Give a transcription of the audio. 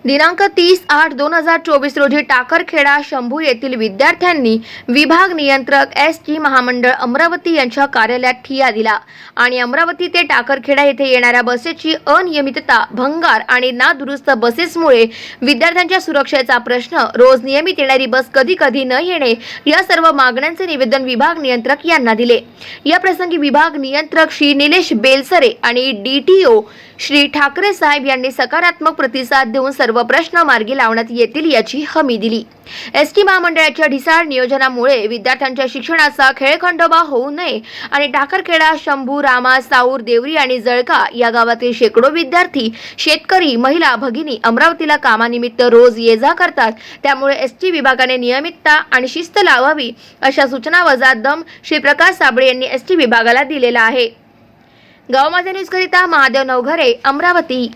दिनांक 30/8/2024 रोजी टाकरखेडा शंभू येथील विद्यार्थ्यांनी विभाग नियंत्रक एस.टी. महामंडळ अमरावती यांच्या कार्यालयात ठिय्या दिला आणि अमरावती ते टाकरखेडा येथे येणाऱ्या बसेसची अनियमितता, भंगार आणि नादुरुस्त बसेसमुळे विद्यार्थ्यांच्या सुरक्षेचा प्रश्न, रोज नियमित येणारी बस कधी कधी न येणे या सर्व मागण्यांचे निवेदन विभाग नियंत्रक यांना दिले। या प्रसंगी विभाग नियंत्रक श्री निलेश बेलसरे आणि DTO श्री ठाकरे साहेब यांनी सकारात्मक प्रतिसाद देऊन सर्व प्रश्न मार्गी लावण्यात येतील याची हमी दिली। एसटी महामंडळाच्या ढिसाळ नियोजनामुळे विद्यार्थ्यांच्या शिक्षणाचा खेळखंडोबा होऊ नये आणि टाकरखेडा, शंभू, रामा, साऊर, देवरी आणि जळका या गावातील शेकडो विद्यार्थी, शेतकरी, महिला भगिनी अमरावतीला कामानिमित्त रोज ये-जा करतात। त्यामुळे एसटी विभागाने नियमितता आणि शिस्त लावावी अशा सूचना वजा दम श्री प्रकाश साबळे यांनी एसटी विभागाला दिलेला आहे। गाव माझा न्यूज करिता महादेव नवघरे, अमरावती।